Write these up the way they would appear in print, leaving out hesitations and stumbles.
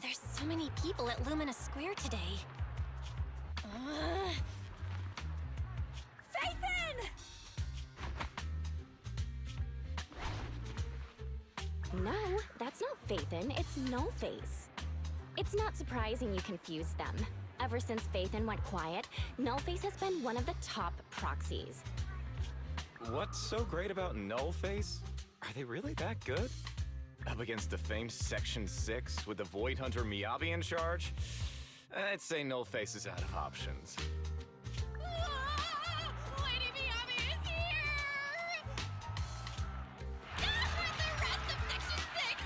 There's so many people at Lumina Square today. Phaethon! No, that's not Phaethon, it's Nullface. It's not surprising you confused them. Ever since Phaethon went quiet, Nullface has been one of the top proxies. What's so great about Nullface? Are they really that good? Up against the famed Section 6 with the Void Hunter Miyabi in charge? I'd say Nullface is out of options. Lady Miyabi is here! Not with the rest of Section 6!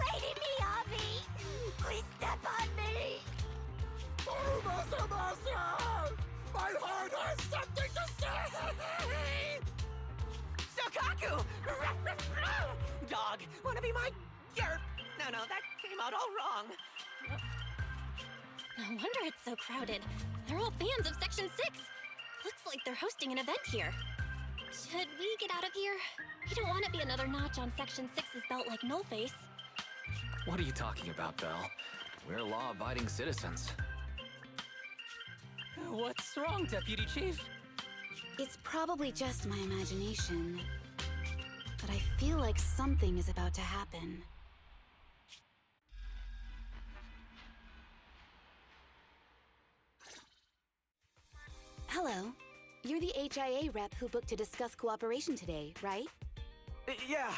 Lady Miyabi! Please step on me! Oh, Master! My heart has something to say! Shokaku! Dog, wanna be my... No, that came out all wrong. No wonder it's so crowded. They're all fans of Section 6. Looks like they're hosting an event here. Should we get out of here? We don't want to be another notch on Section 6's belt like Nullface. What are you talking about, Belle? We're law-abiding citizens. What's wrong, Deputy Chief? It's probably just my imagination, but I feel like something is about to happen. Hello. You're the HIA rep who booked to discuss cooperation today, right? Yeah.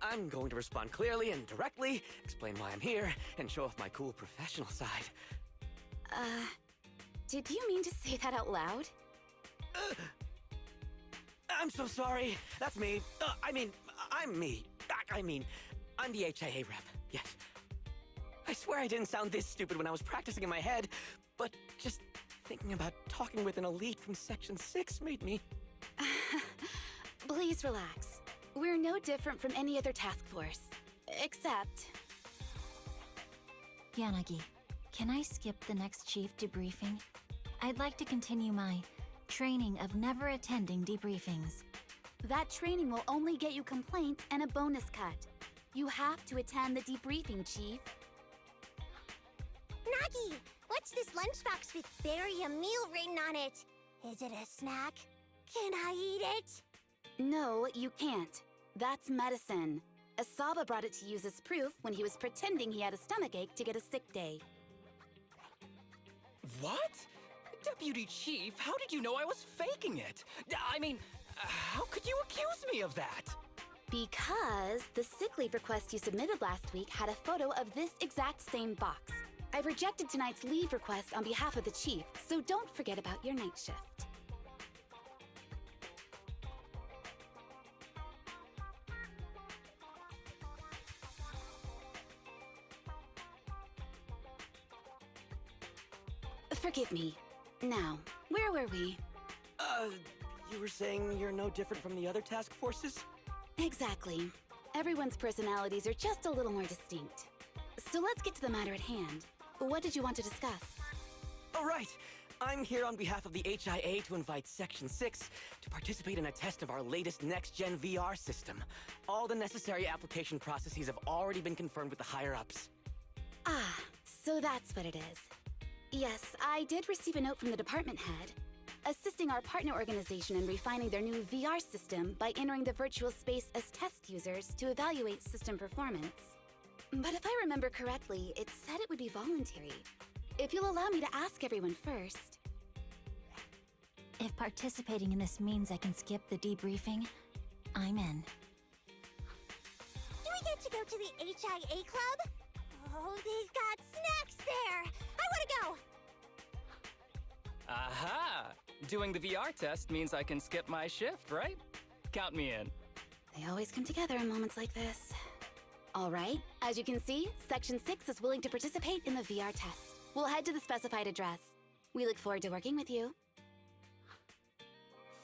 I'm going to respond clearly and directly, explain why I'm here, and show off my cool professional side. Did you mean to say that out loud? I'm so sorry. That's me. I'm me. I'm the HIA rep. Yes. I swear I didn't sound this stupid when I was practicing in my head, but just thinking about talking with an elite from Section 6 made me... Please relax. We're no different from any other task force. Except... Yanagi, can I skip the next chief debriefing? I'd like to continue my training of never attending debriefings. that training will only get you complaints and a bonus cut. You have to attend the debriefing, Chief. Nagi, what's this lunchbox with "bury a meal" written on it? Is it a snack? Can I eat it? No, you can't. That's medicine. Asaba brought it to use as proof when he was pretending he had a stomachache to get a sick day. What? Deputy Chief, how did you know I was faking it? I mean, how could you accuse me of that? Because the sick leave request you submitted last week had a photo of this exact same box. I've rejected tonight's leave request on behalf of the Chief, so don't forget about your night shift. Forgive me. Now, where were we? You were saying you're no different from the other task forces? Exactly. Everyone's personalities are just a little more distinct. So let's get to the matter at hand. What did you want to discuss? All right. I'm here on behalf of the HIA to invite Section 6 to participate in a test of our latest next-gen VR system. All the necessary application processes have already been confirmed with the higher-ups. Ah, so that's what it is. Yes, I did receive a note from the department head, assisting our partner organization in refining their new VR system by entering the virtual space as test users to evaluate system performance. But if I remember correctly, it said it would be voluntary. If you'll allow me to ask everyone first. If participating in this means I can skip the debriefing, I'm in. Do we get to go to the HIA club? Oh, they've got snacks there! I want to go! Aha! Doing the VR test means I can skip my shift, right? Count me in. They always come together in moments like this. All right, as you can see, Section 6 is willing to participate in the VR test. We'll head to the specified address. We look forward to working with you.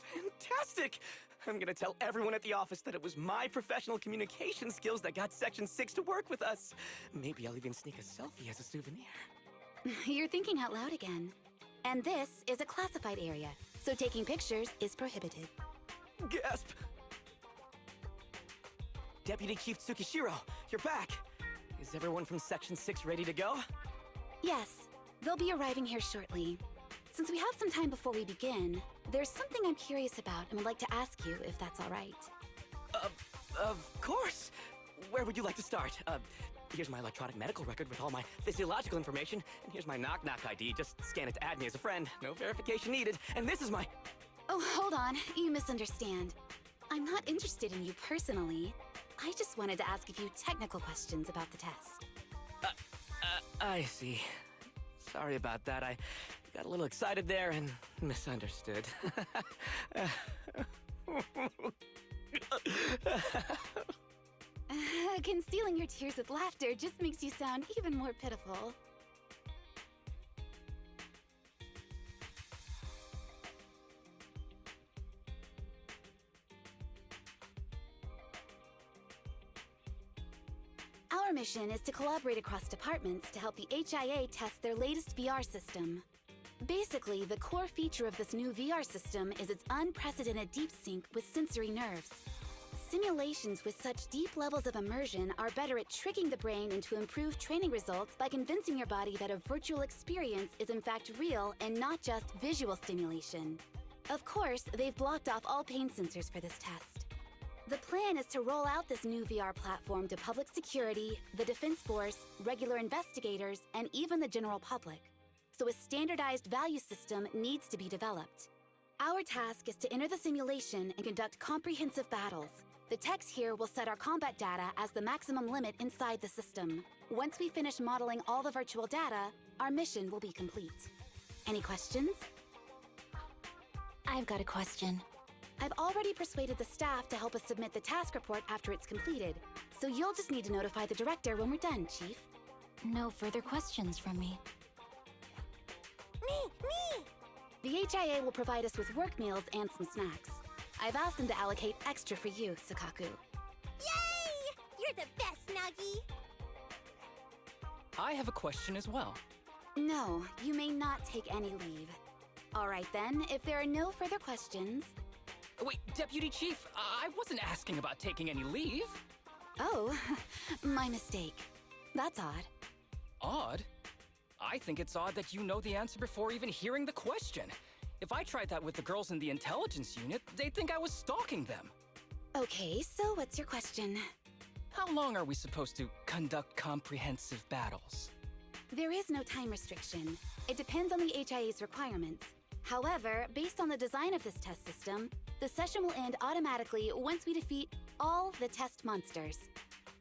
Fantastic! I'm gonna tell everyone at the office that it was my professional communication skills that got Section 6 to work with us. Maybe I'll even sneak a selfie as a souvenir. You're thinking out loud again. And this is a classified area, so taking pictures is prohibited. Gasp! Deputy Chief Tsukishiro, you're back! Is everyone from Section 6 ready to go? Yes, they'll be arriving here shortly. Since we have some time before we begin, there's something I'm curious about and would like to ask you if that's all right. Of course! Where would you like to start? Here's my electronic medical record with all my physiological information, and here's my knock-knock ID. Just scan it to add me as a friend. No verification needed. And this is my... Oh, hold on. You misunderstand. I'm not interested in you personally. I just wanted to ask a few technical questions about the test. I see. Sorry about that. I got a little excited there and misunderstood. Concealing your tears with laughter just makes you sound even more pitiful. Our mission is to collaborate across departments to help the HIA test their latest VR system. Basically, the core feature of this new VR system is its unprecedented deep sync with sensory nerves. Simulations with such deep levels of immersion are better at tricking the brain into improved training results by convincing your body that a virtual experience is in fact real and not just visual stimulation. Of course, they've blocked off all pain sensors for this test. The plan is to roll out this new VR platform to public security, the Defense Force, regular investigators, and even the general public. So a standardized value system needs to be developed. Our task is to enter the simulation and conduct comprehensive battles. The techs here will set our combat data as the maximum limit inside the system. Once we finish modeling all the virtual data, our mission will be complete. Any questions? I've got a question. I've already persuaded the staff to help us submit the task report after it's completed, so you'll just need to notify the director when we're done, Chief. No further questions from me. Me! The HIA will provide us with work meals and some snacks. I've asked them to allocate extra for you, Sukaku. Yay! You're the best, Nagi! I have a question as well. No, you may not take any leave. All right then, if there are no further questions... Wait, Deputy Chief, I wasn't asking about taking any leave. Oh, my mistake. That's odd. Odd? I think it's odd that you know the answer before even hearing the question. If I tried that with the girls in the intelligence unit, they'd think I was stalking them. Okay, so what's your question? How long are we supposed to conduct comprehensive battles? There is no time restriction. It depends on the HIA's requirements. However, based on the design of this test system, the session will end automatically once we defeat all the test monsters.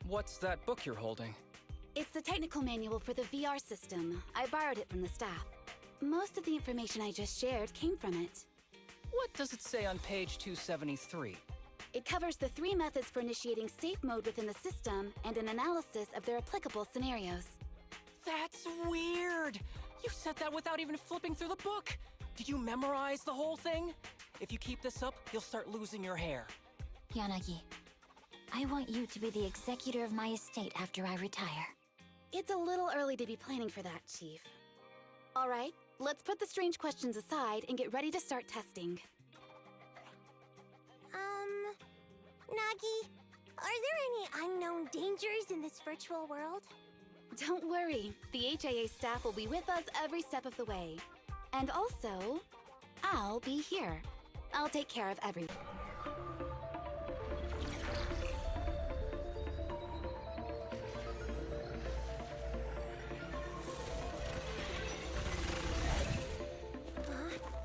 What's that book you're holding? It's the technical manual for the VR system. I borrowed it from the staff. Most of the information I just shared came from it. What does it say on page 273? It covers the 3 methods for initiating safe mode within the system and an analysis of their applicable scenarios. That's weird! You said that without even flipping through the book! Did you memorize the whole thing? If you keep this up, you'll start losing your hair. Yanagi, I want you to be the executor of my estate after I retire. It's a little early to be planning for that, Chief. All right, let's put the strange questions aside and get ready to start testing. Nagi, are there any unknown dangers in this virtual world? Don't worry, the HIA staff will be with us every step of the way. And also, I'll be here. I'll take care of everything.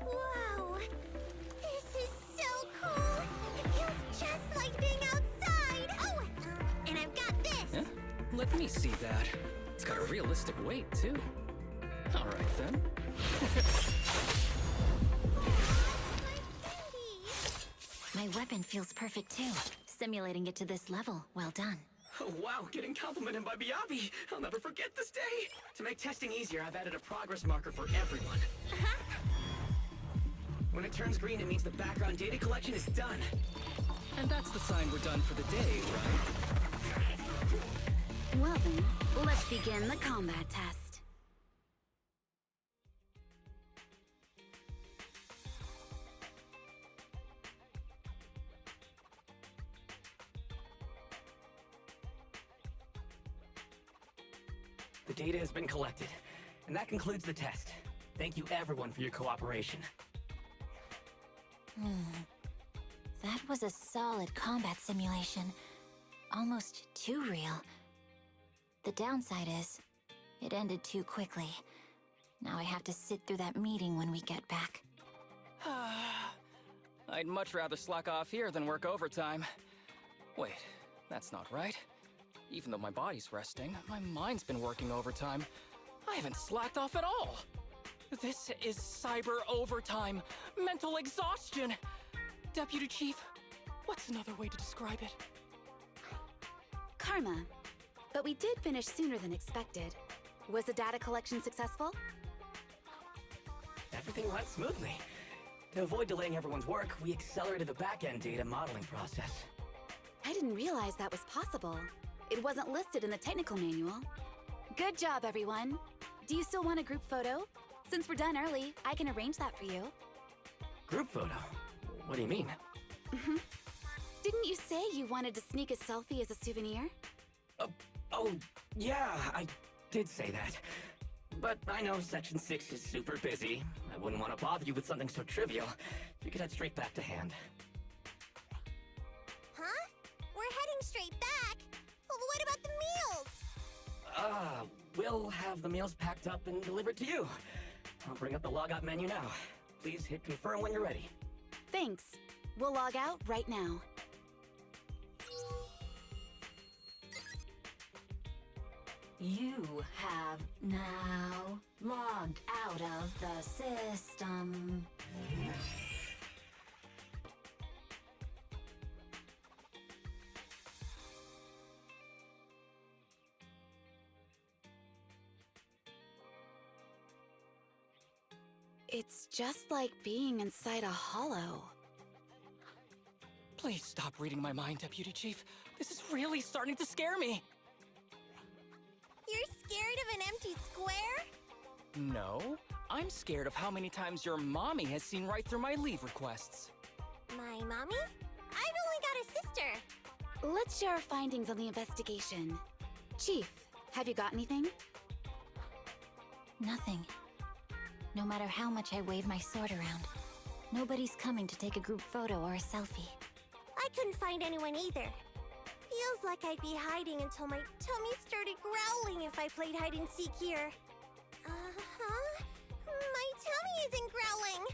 Wow! This is so cool! It feels just like being outside! Oh! And I've got this! Huh? Let me see that. It's got a realistic weight, too. All right, then. My weapon feels perfect too. Simulating it to this level, well done. Oh, wow, getting complimented by Biabi. I'll never forget this day. To make testing easier, I've added a progress marker for everyone. When it turns green, it means the background data collection is done. And that's the sign we're done for the day, right? Well then, let's begin the combat test. The data has been collected, and that concludes the test. Thank you everyone for your cooperation. That was a solid combat simulation. Almost too real. The downside is, it ended too quickly. Now I have to sit through that meeting when we get back. I'd much rather slack off here than work overtime. Wait, that's not right. Even though my body's resting, my mind's been working overtime. I haven't slacked off at all. This is cyber overtime. Mental exhaustion. Deputy Chief, what's another way to describe it? Karma. But we did finish sooner than expected. Was the data collection successful? Everything went smoothly. To avoid delaying everyone's work, we accelerated the back-end data modeling process. I didn't realize that was possible. It wasn't listed in the technical manual. Good job, everyone. Do you still want a group photo? Since we're done early, I can arrange that for you. Group photo? What do you mean? Didn't you say you wanted to sneak a selfie as a souvenir? Oh, yeah, I did say that. But I know Section 6 is super busy. I wouldn't want to bother you with something so trivial. You could head straight back to hand. Huh? We're heading straight back. What about the meals? We'll have the meals packed up and delivered to you. I'll bring up the logout menu now. Please hit confirm when you're ready. Thanks. We'll log out right now. You have now logged out of the system. It's just like being inside a hollow. Please stop reading my mind, Deputy Chief. This is really starting to scare me. You're scared of an empty square? No, I'm scared of how many times your mommy has seen right through my leave requests. My mommy? I've only got a sister. Let's share our findings on the investigation. Chief, have you got anything? Nothing. No matter how much I wave my sword around, nobody's coming to take a group photo or a selfie. I couldn't find anyone either. Feels like I'd be hiding until my tummy started growling if I played hide and seek here. My tummy isn't growling.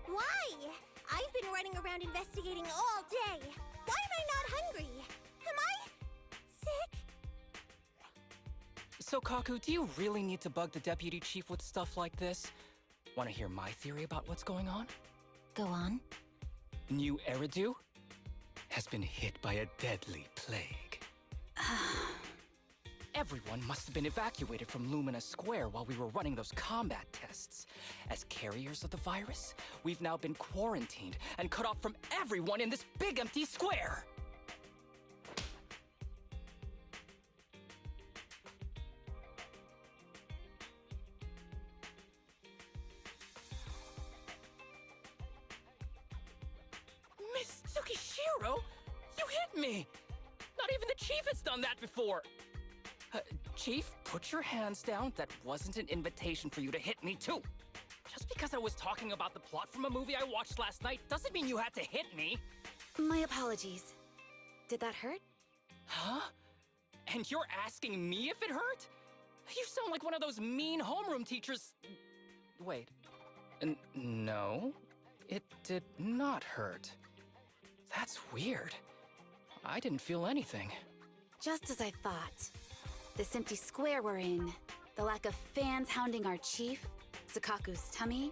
Why? I've been running around investigating all day. Why am I not hungry? Am I sick? So, Kaku, do you really need to bug the Deputy Chief with stuff like this? Want to hear my theory about what's going on? Go on. New Eridu has been hit by a deadly plague. Everyone must have been evacuated from Lumina Square while we were running those combat tests. As carriers of the virus, we've now been quarantined and cut off from everyone in this big empty square. Miss Tsukishiro, you hit me! Not even the Chief has done that before! Chief, put your hands down. That wasn't an invitation for you to hit me, too. Just because I was talking about the plot from a movie I watched last night doesn't mean you had to hit me. My apologies. Did that hurt? Huh? And you're asking me if it hurt? You sound like one of those mean homeroom teachers. Wait. No, it did not hurt. That's weird. I didn't feel anything. Just as I thought. This empty square we're in, the lack of fans hounding our chief, Sakaku's tummy,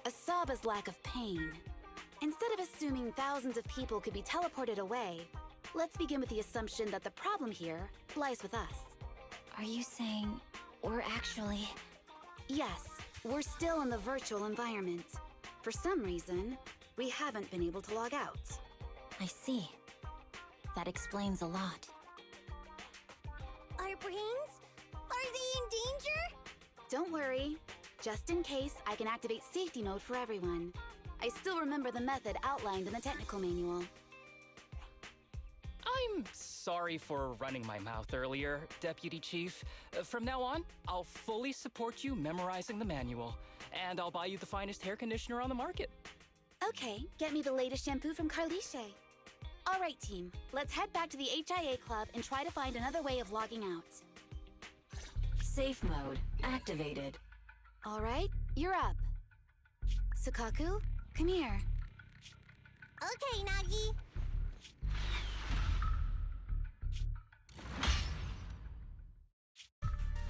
Asaba's lack of pain. Instead of assuming thousands of people could be teleported away, let's begin with the assumption that the problem here lies with us. Are you saying we're actually... Yes, we're still in the virtual environment. For some reason, we haven't been able to log out. I see. That explains a lot. Our brains? Are they in danger? Don't worry. Just in case, I can activate safety mode for everyone. I still remember the method outlined in the technical manual. I'm sorry for running my mouth earlier, Deputy Chief. From now on, I'll fully support you memorizing the manual, and I'll buy you the finest hair conditioner on the market. Okay, get me the latest shampoo from Carliche. All right, team. Let's head back to the HIA Club and try to find another way of logging out. Safe mode activated. All right, you're up. Sukaku, come here. Okay, Nagi.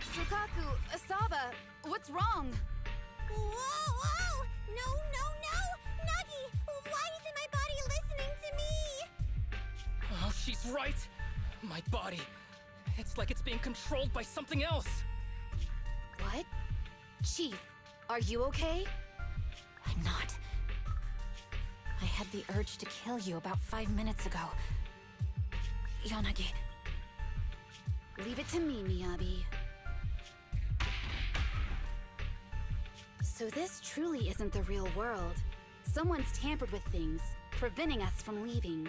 Sukaku, Asaba, what's wrong? Whoa! No! Nagi! Why isn't my body listening to me? Oh, she's right. My body. It's like it's being controlled by something else. What? Chief, are you okay? I'm not. I had the urge to kill you about 5 minutes ago. Yanagi. Leave it to me, Miyabi. So this truly isn't the real world. Someone's tampered with things, preventing us from leaving.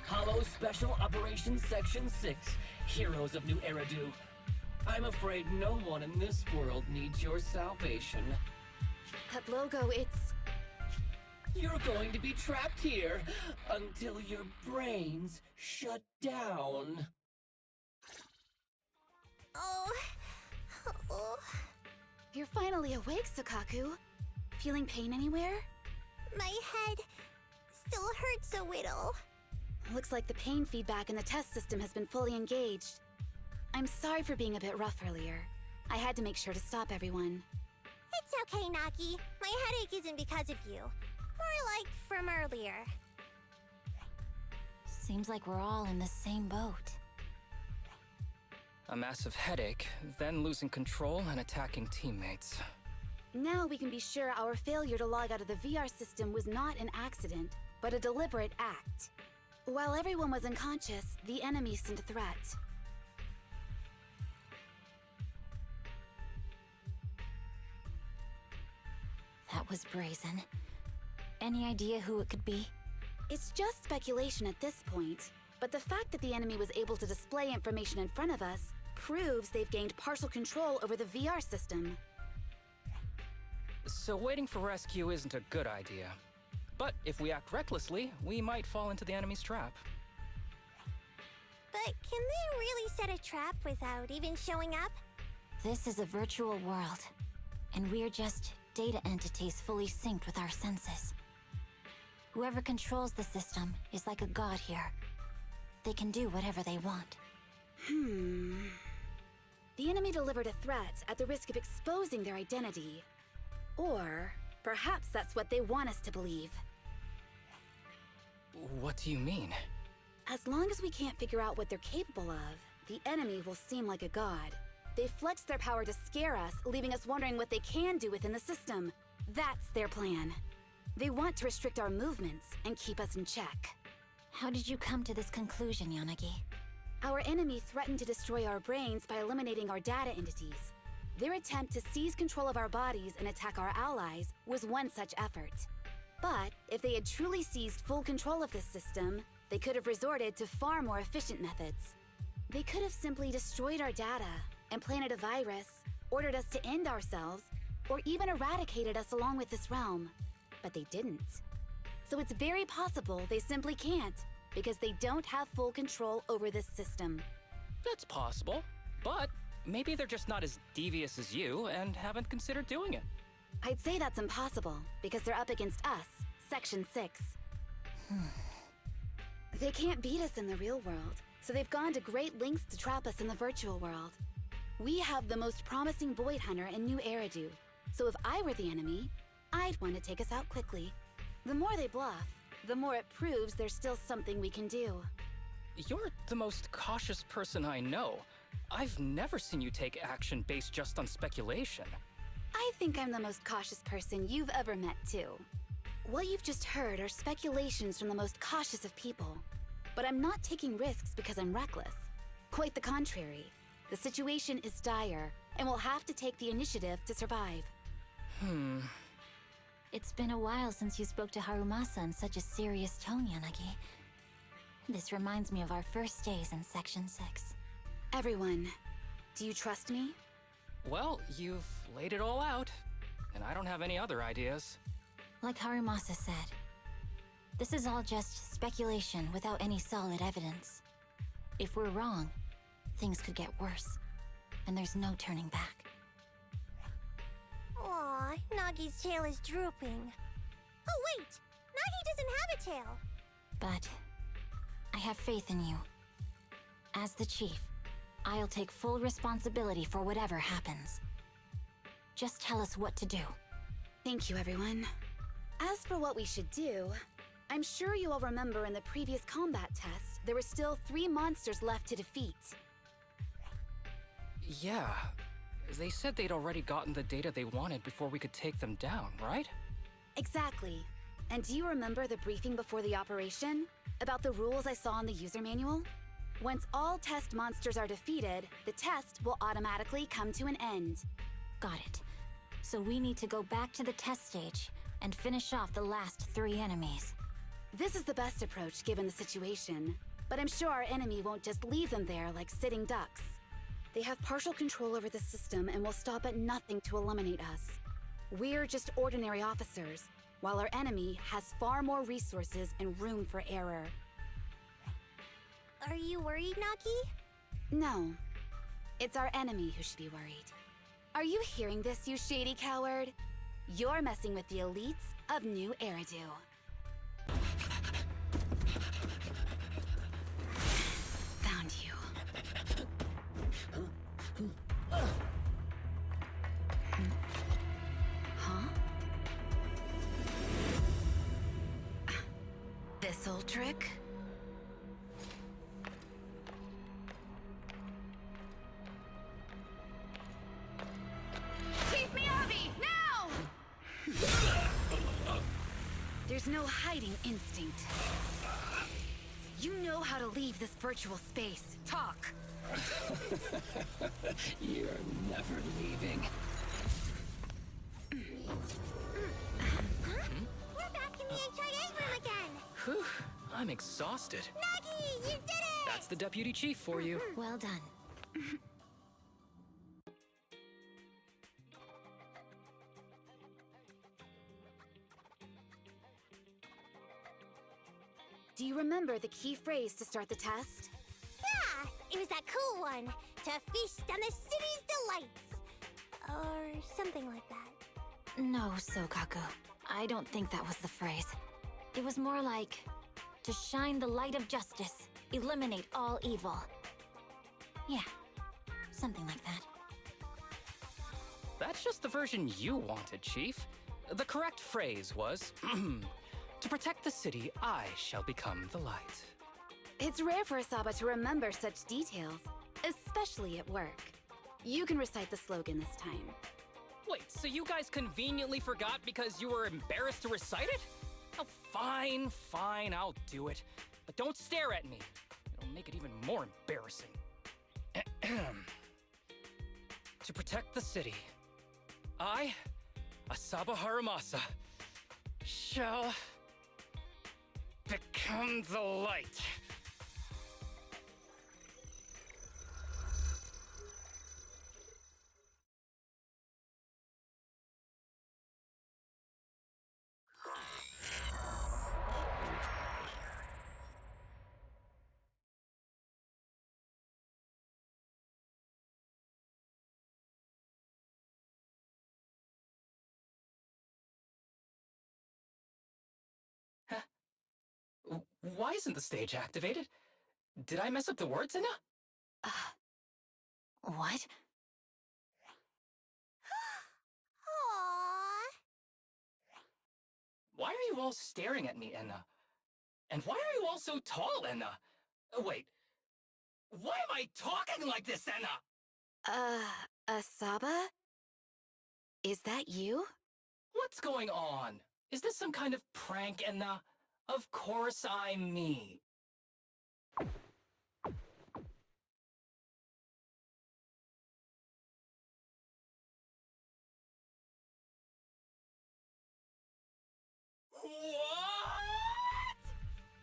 Hollow Special Operations Section 6, Heroes of New Eridu. I'm afraid no one in this world needs your salvation. That logo, it's... You're going to be trapped here until your brains shut down. Oh. You're finally awake, Sukaku. Feeling pain anywhere? My head still hurts a little. Looks like the pain feedback in the test system has been fully engaged. I'm sorry for being a bit rough earlier. I had to make sure to stop everyone. It's okay, Nagi. My headache isn't because of you. More like from earlier. Seems like we're all in the same boat. A massive headache, then losing control and attacking teammates. Now we can be sure our failure to log out of the VR system was not an accident, but a deliberate act. While everyone was unconscious, the enemy sent a threat. That was brazen. Any idea who it could be? It's just speculation at this point, but the fact that the enemy was able to display information in front of us proves they've gained partial control over the VR system. So waiting for rescue isn't a good idea. But if we act recklessly, we might fall into the enemy's trap. But can they really set a trap without even showing up? This is a virtual world, and we're just data entities fully synced with our senses. Whoever controls the system is like a god here. They can do whatever they want. The enemy delivered a threat at the risk of exposing their identity. Or perhaps that's what they want us to believe. What do you mean? As long as we can't figure out what they're capable of, the enemy will seem like a god. They flex their power to scare us, leaving us wondering what they can do within the system. That's their plan. They want to restrict our movements and keep us in check. How did you come to this conclusion, Yanagi? Our enemy threatened to destroy our brains by eliminating our data entities. Their attempt to seize control of our bodies and attack our allies was one such effort. But if they had truly seized full control of this system, they could have resorted to far more efficient methods. They could have simply destroyed our data, implanted a virus, ordered us to end ourselves, or even eradicated us along with this realm. But they didn't. So it's very possible they simply can't, because they don't have full control over this system. That's possible, but maybe they're just not as devious as you and haven't considered doing it. I'd say that's impossible, because they're up against us, Section 6. They can't beat us in the real world, so they've gone to great lengths to trap us in the virtual world. We have the most promising Void Hunter in New Eridu, so if I were the enemy, I'd want to take us out quickly. The more they bluff, the more it proves there's still something we can do. You're the most cautious person I know. I've never seen you take action based just on speculation. I think I'm the most cautious person you've ever met, too. What you've just heard are speculations from the most cautious of people. But I'm not taking risks because I'm reckless. Quite the contrary. The situation is dire, and we'll have to take the initiative to survive. It's been a while since you spoke to Harumasa in such a serious tone, Yanagi. This reminds me of our first days in Section 6. Everyone, do you trust me? Well, you've laid it all out, and I don't have any other ideas. Like Harumasa said, this is all just speculation without any solid evidence. If we're wrong, things could get worse, and there's no turning back. Aw, Nagi's tail is drooping. Oh wait! Nagi doesn't have a tail! But I have faith in you. As the chief, I'll take full responsibility for whatever happens. Just tell us what to do. Thank you, everyone. As for what we should do, I'm sure you all remember in the previous combat test, there were still 3 monsters left to defeat. Yeah. They said they'd already gotten the data they wanted before we could take them down, right? Exactly. And do you remember the briefing before the operation? About the rules I saw in the user manual? Once all test monsters are defeated, the test will automatically come to an end. Got it. So we need to go back to the test stage and finish off the last 3 enemies. This is the best approach given the situation, but I'm sure our enemy won't just leave them there like sitting ducks. They have partial control over the system and will stop at nothing to eliminate us. We're just ordinary officers, while our enemy has far more resources and room for error. Are you worried, Nagi? No. It's our enemy who should be worried. Are you hearing this, you shady coward? You're messing with the elites of New Eridu. Found you. Huh? This old trick? Keep me, Abby! Now! There's no hiding instinct. You know how to leave this virtual space. Talk! You're never leaving. We're back in the HIA room again! Whew, I'm exhausted. Nagi, you did it! That's the deputy chief for you. Well done. Do you remember the key phrase to start the test? Yeah, it was that cool one. To feast on the city's delights. Or something like that. No, Sokaku. I don't think that was the phrase. It was more like, to shine the light of justice, eliminate all evil. Yeah, something like that. That's just the version you wanted, Chief. The correct phrase was, to protect the city, I shall become the light. It's rare for Asaba to remember such details, especially at work. You can recite the slogan this time. Wait, so you guys conveniently forgot because you were embarrassed to recite it? Oh, fine, I'll do it. But don't stare at me. It'll make it even more embarrassing. To protect the city, I, Asaba Harumasa, shall become the light. Why isn't the stage activated? Did I mess up the words, Inna? What? Aww. Why are you all staring at me, Enna? And why are you all so tall, Enna? Wait. Why am I talking like this, Enna? Asaba? Is that you? What's going on? Is this some kind of prank, Enna? Of course I'm me. What?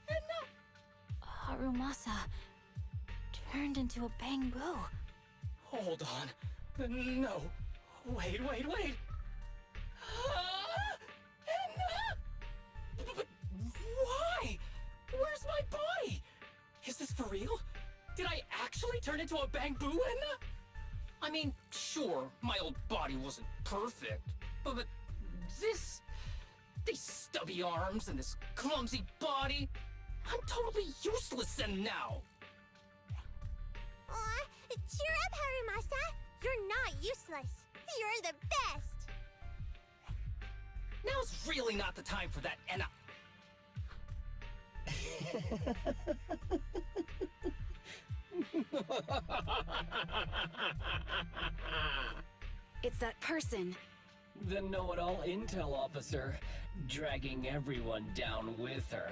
Enna? Harumasa turned into a bamboo. Hold on. No. Wait. But why? Where's my body? Is this for real? Did I actually turn into a bamboo, Enna? I mean, sure, my old body wasn't perfect, but this... these stubby arms and this clumsy body... I'm totally useless in now! Aw, cheer up, Harumasa! You're not useless. You're the best! Now's really not the time for that, Enna. It's that person. The know-it-all intel officer, dragging everyone down with her.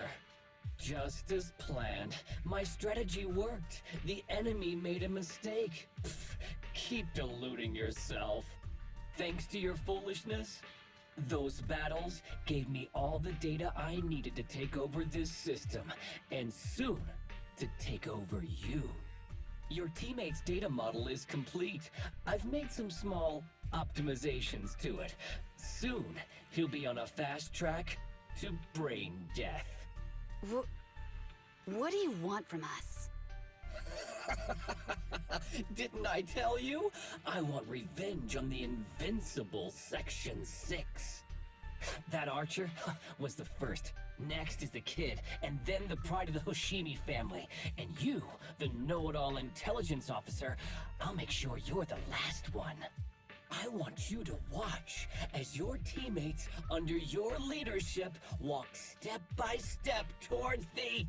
Just as planned. My strategy worked. The enemy made a mistake. Pfft, keep deluding yourself. Thanks to your foolishness, those battles gave me all the data I needed to take over this system, and soon to take over you. Your teammate's data model is complete. I've made some small optimizations to it. Soon, he'll be on a fast track to brain death. What do you want from us? Didn't I tell you? I want revenge on the invincible Section 6. That archer was the first. Next is the kid, and then the pride of the Hoshimi family. And you, the know-it-all intelligence officer, I'll make sure you're the last one. I want you to watch as your teammates under your leadership walk step by step towards the...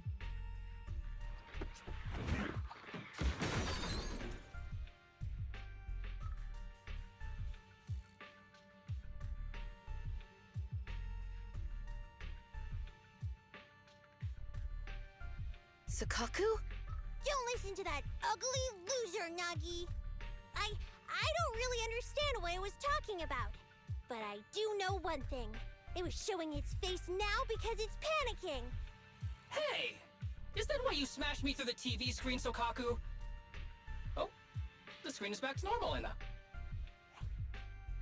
Sukaku? Don't listen to that ugly loser, Nagi! I don't really understand what it was talking about. But I do know one thing. It was showing its face now because it's panicking. Hey! Is that why you smashed me through the TV screen, Sokaku? Oh, the screen is back to normal, Enna.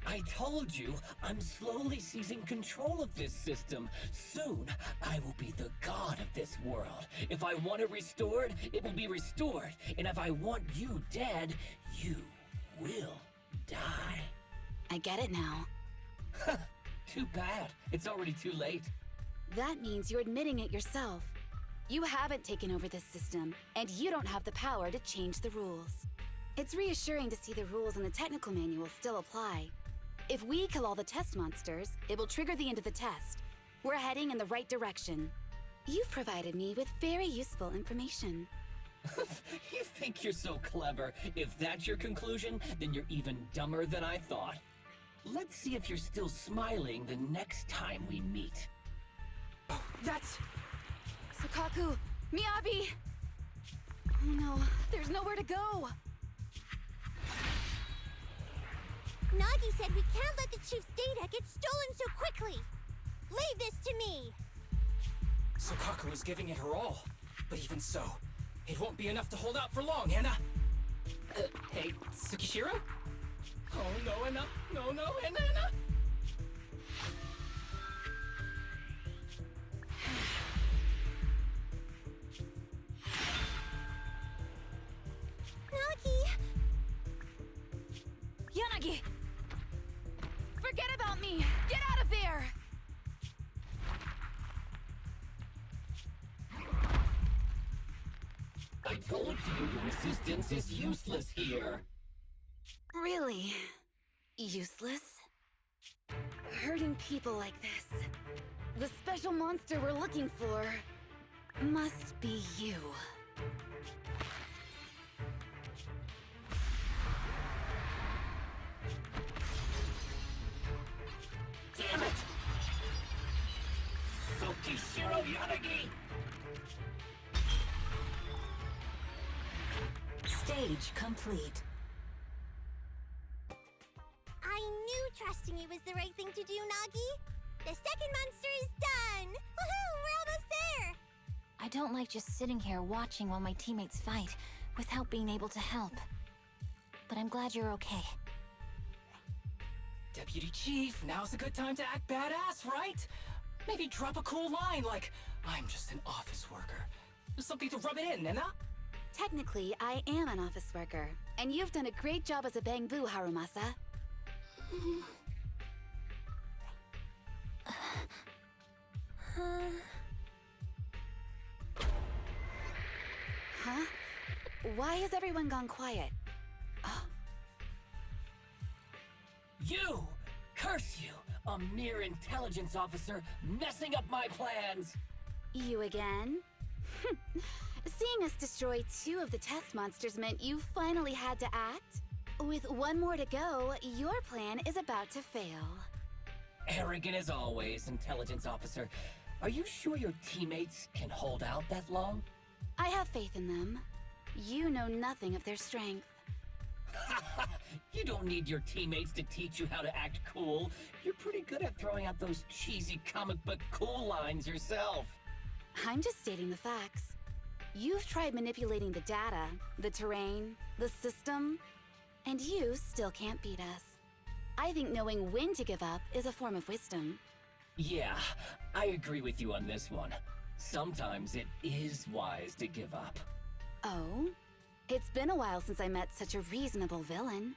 I told you, I'm slowly seizing control of this system. Soon, I will be the god of this world. If I want it restored, it will be restored. And if I want you dead, you will die. I get it now. Too bad. It's already too late. That means you're admitting it yourself. You haven't taken over this system, and you don't have the power to change the rules. It's reassuring to see the rules in the technical manual still apply. If we kill all the test monsters, it will trigger the end of the test. We're heading in the right direction. You've provided me with very useful information. You think you're so clever. If that's your conclusion, then you're even dumber than I thought. Let's see if you're still smiling the next time we meet. Oh, that's... Sukaku! Miyabi! Oh no, there's nowhere to go! Nagi said we can't let the chief's data get stolen so quickly. Leave this to me. Sokaku is giving it her all. But even so, it won't be enough to hold out for long, Enna. Hey, Tsukishiro? Oh no, Enna. No, Enna. Nagi! Yanagi! Forget about me! Get out of there! I told you your assistance is useless here. Really? Useless? Hurting people like this. The special monster we're looking for must be you. Damn it! Tsukishiro Yanagi! Stage complete. I knew trusting you was the right thing to do, Nagi. The second monster is done! Woohoo! We're almost there! I don't like just sitting here watching while my teammates fight, without being able to help. But I'm glad you're okay. Deputy Chief, now's a good time to act badass, right? Maybe drop a cool line like, I'm just an office worker. Something to rub it in, Nena? Technically, I am an office worker, and you've done a great job as a bang-boo, Harumasa. Huh? Why has everyone gone quiet? You! Curse you! A mere intelligence officer messing up my plans! You again? Seeing us destroy 2 of the test monsters meant you finally had to act? With 1 more to go, your plan is about to fail. Arrogant as always, intelligence officer. Are you sure your teammates can hold out that long? I have faith in them. You know nothing of their strength. You don't need your teammates to teach you how to act cool. You're pretty good at throwing out those cheesy comic book cool lines yourself. I'm just stating the facts. You've tried manipulating the data, the terrain, the system, and you still can't beat us. I think knowing when to give up is a form of wisdom. Yeah, I agree with you on this one. Sometimes it is wise to give up. Oh? It's been a while since I met such a reasonable villain.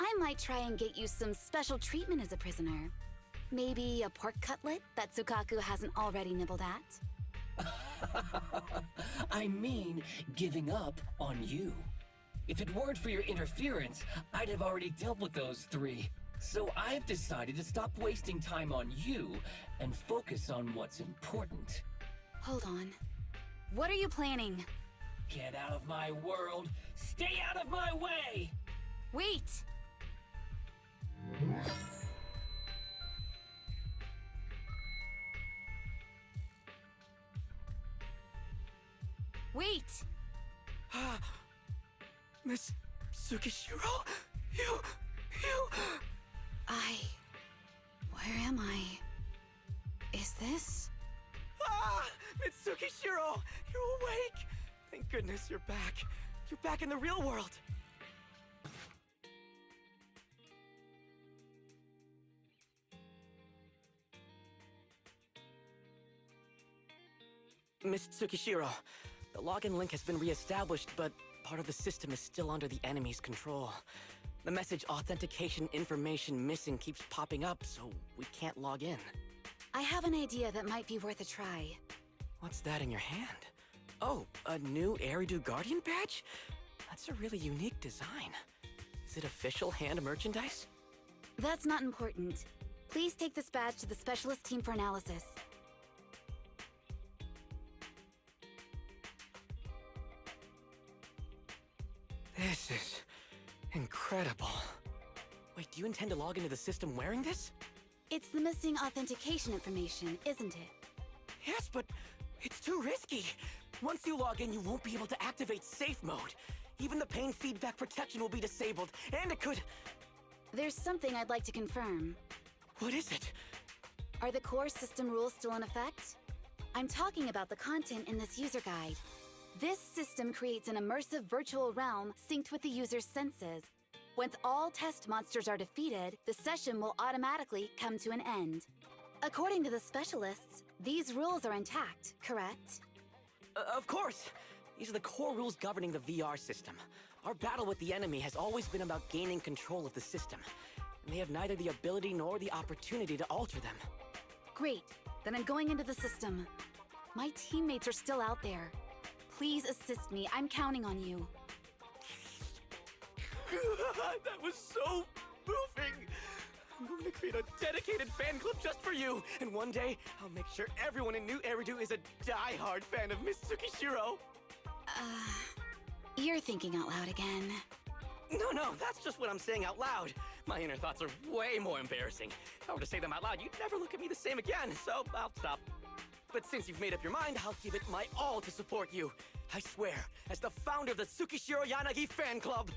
I might try and get you some special treatment as a prisoner. Maybe a pork cutlet that Tsukaku hasn't already nibbled at? I mean, giving up on you. If it weren't for your interference, I'd have already dealt with those 3. So I've decided to stop wasting time on you and focus on what's important. Hold on. What are you planning? Get out of my world! Stay out of my way! Wait! Wait! Miss Tsukishiro? You... Where am I? Is this? Mitsukishiro! You're awake! Thank goodness you're back. You're back in the real world. Miss Tsukishiro, the login link has been re-established, but part of the system is still under the enemy's control. The message authentication information missing keeps popping up, so we can't log in. I have an idea that might be worth a try. What's that in your hand? Oh, a new Eridu Guardian badge? That's a really unique design. Is it official hand merchandise? That's not important. Please take this badge to the specialist team for analysis. This is incredible. Wait, do you intend to log into the system wearing this? It's the missing authentication information, isn't it? Yes, but it's too risky. Once you log in, you won't be able to activate safe mode. Even the pain feedback protection will be disabled, and it could... There's something I'd like to confirm. What is it? Are the core system rules still in effect? I'm talking about the content in this user guide. This system creates an immersive virtual realm synced with the user's senses. Once all test monsters are defeated, the session will automatically come to an end. According to the specialists, these rules are intact, correct? Of course! These are the core rules governing the VR system. Our battle with the enemy has always been about gaining control of the system, and they have neither the ability nor the opportunity to alter them. Great, then I'm going into the system. My teammates are still out there. Please assist me, I'm counting on you. That was so moving! I'm going to create a dedicated fan club just for you, and one day, I'll make sure everyone in New Eridu is a die-hard fan of Miss Tsukishiro! You're thinking out loud again. No, that's just what I'm saying out loud. My inner thoughts are way more embarrassing. If I were to say them out loud, you'd never look at me the same again, so I'll stop. But since you've made up your mind, I'll give it my all to support you. I swear, as the founder of the Tsukishiro Yanagi fan club,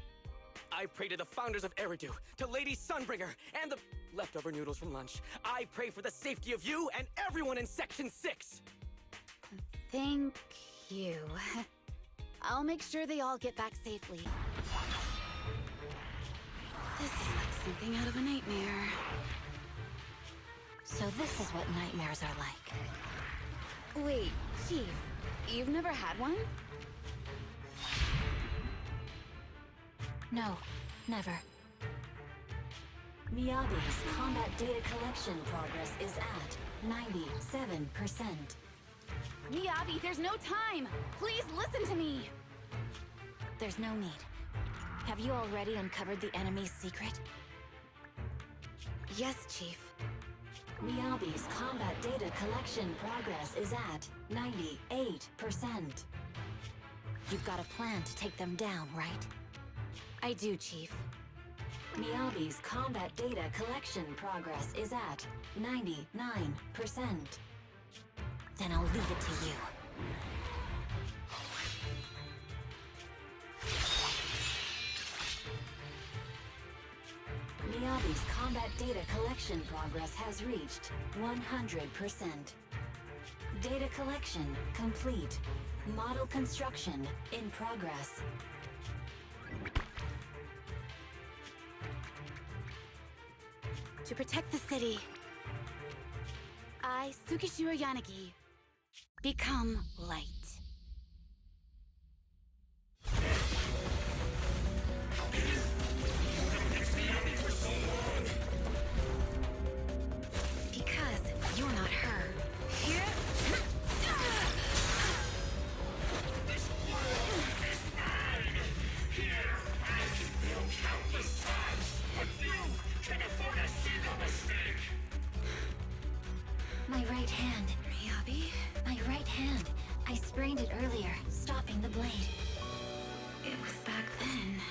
I pray to the founders of Eridu, to Lady Sunbringer, and the leftover noodles from lunch. I pray for the safety of you and everyone in Section 6! Thank you. I'll make sure they all get back safely. This is like something out of a nightmare. So this is what nightmares are like. Wait, Chief, you've never had one? No, never. Miyabi's combat data collection progress is at 97%. Miyabi, there's no time! Please listen to me! There's no need. Have you already uncovered the enemy's secret? Yes, Chief. Miyabi's combat data collection progress is at 98%. You've got a plan to take them down, right? I do, Chief. Miyabi's combat data collection progress is at 99%. Then I'll leave it to you. Miyabi's combat data collection progress has reached 100%. Data collection complete. Model construction in progress. To protect the city, I, Tsukishiro Yanagi, become light. Because you're not her. Here. This world is mine! Here, I can fail countless times, but you can afford a single mistake! My right hand. Miyabi? My right hand. I sprained it earlier, stopping the blade. It was back then.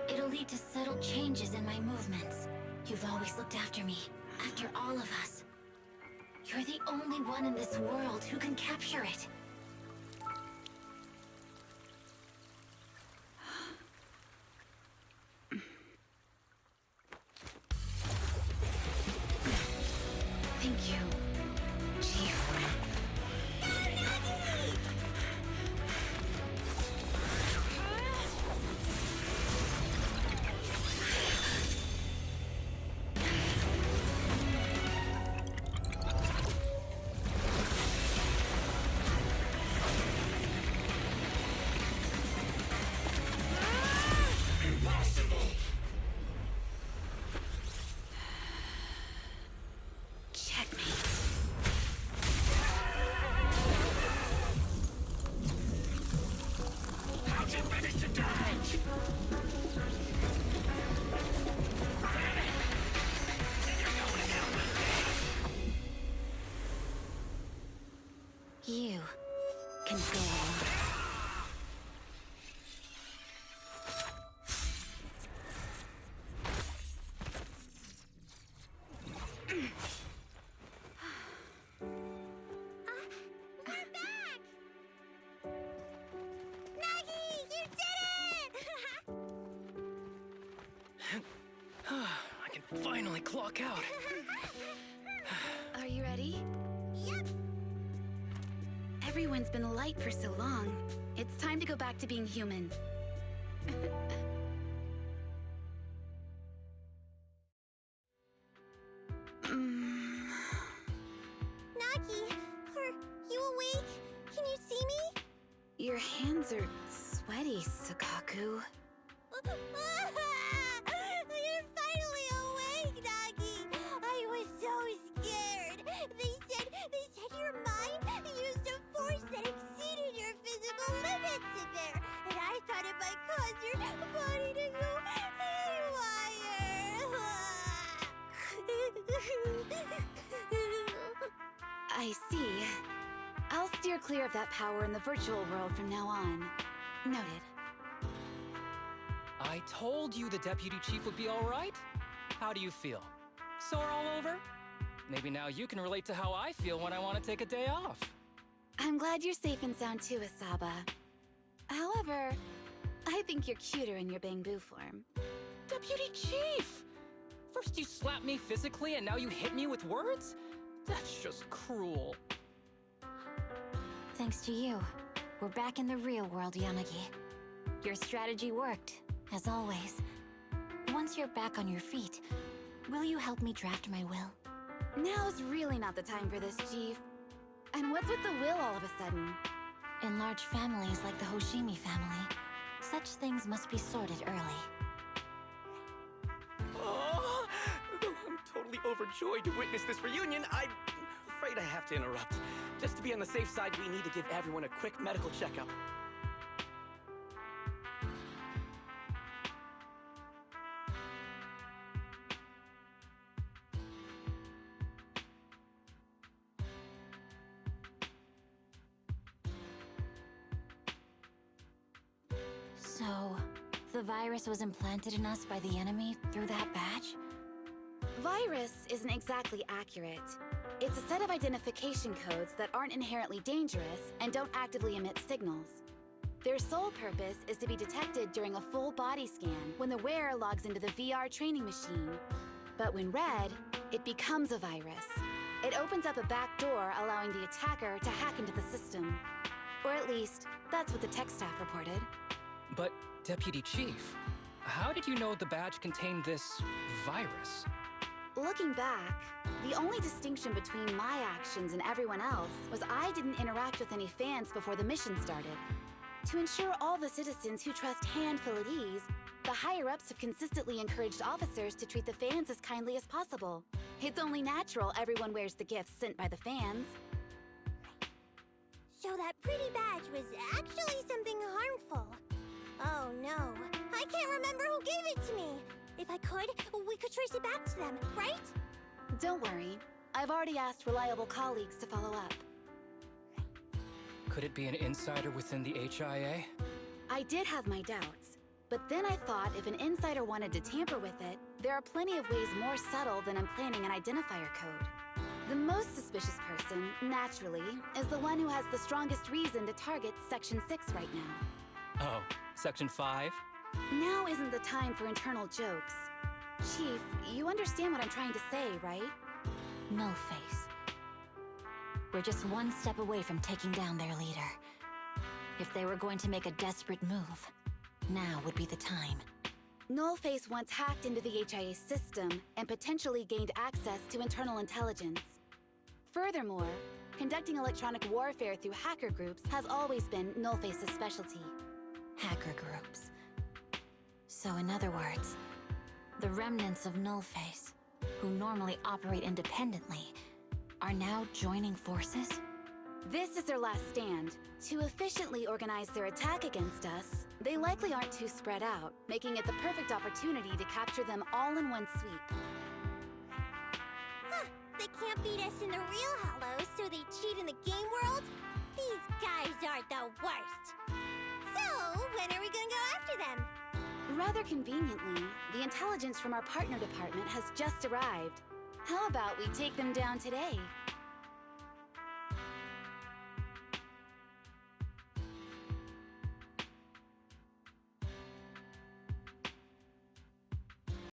It'll lead to subtle changes in my movements. You've always looked after me, after all of us. You're the only one in this world who can capture it. Thank you, Chief. Impossible! Checkmate. How'd you manage to dodge? You can go on. We're back! Nagi, you did it! I can finally clock out. Are you ready? Yep. Everyone's been light for so long. It's time to go back to being human. Nagi, are you awake? Can you see me? Your hands are sweaty, Sakaku. You're finally awake, Nagi! I was so scared! They said your mind used a force that exceeded your physical limits in there! And I thought it might cause your body to go haywire! I see. I'll steer clear of that power in the virtual world from now on. Noted. I told you the deputy chief would be all right. How do you feel? Sore all over? Maybe now you can relate to how I feel when I want to take a day off. I'm glad you're safe and sound too, Asaba. However, I think you're cuter in your Bangbu form. Deputy chief! First you slap me physically and now you hit me with words? That's just cruel. thanks to you, we're back in the real world, Yanagi. Your strategy worked, as always. Once you're back on your feet, will you help me draft my will? Now's really not the time for this, Chief. And what's with the will all of a sudden? In large families like the Hoshimi family, such things must be sorted early. Oh, I'm totally overjoyed to witness this reunion. I'm afraid I have to interrupt. Just to be on the safe side, we need to give everyone a quick medical checkup. So, the virus was implanted in us by the enemy through that badge? Virus isn't exactly accurate. It's a set of identification codes that aren't inherently dangerous and don't actively emit signals. Their sole purpose is to be detected during a full body scan when the wearer logs into the VR training machine. But when read, it becomes a virus. It opens up a back door, allowing the attacker to hack into the system. Or at least, that's what the tech staff reported. But, Deputy Chief, how did you know the badge contained this virus? Looking back, the only distinction between my actions and everyone else was I didn't interact with any fans before the mission started. To ensure all the citizens who trust hand feel at ease, the higher-ups have consistently encouraged officers to treat the fans as kindly as possible. It's only natural everyone wears the gifts sent by the fans. So that pretty badge was actually something harmful. Oh no, I can't remember who gave it to me. If I could, we could trace it back to them, right? Don't worry. I've already asked reliable colleagues to follow up. Could it be an insider within the HIA? I did have my doubts, but then I thought if an insider wanted to tamper with it, there are plenty of ways more subtle than implanting an identifier code. The most suspicious person, naturally, is the one who has the strongest reason to target Section 6 right now. Oh, Section 5? Now isn't the time for internal jokes. Chief, you understand what I'm trying to say, right? Nullface. We're just one step away from taking down their leader. If they were going to make a desperate move, now would be the time. Nullface once hacked into the HIA system and potentially gained access to internal intelligence. Furthermore, conducting electronic warfare through hacker groups has always been Nullface's specialty. Hacker groups. So in other words, the remnants of Nullface, who normally operate independently, are now joining forces? This is their last stand. To efficiently organize their attack against us, they likely aren't too spread out, making it the perfect opportunity to capture them all in one sweep. Huh, they can't beat us in the real Hollows, so they cheat in the game world? These guys are the worst. So, when are we gonna go after them? Rather conveniently, the intelligence from our partner department has just arrived. How about we take them down today?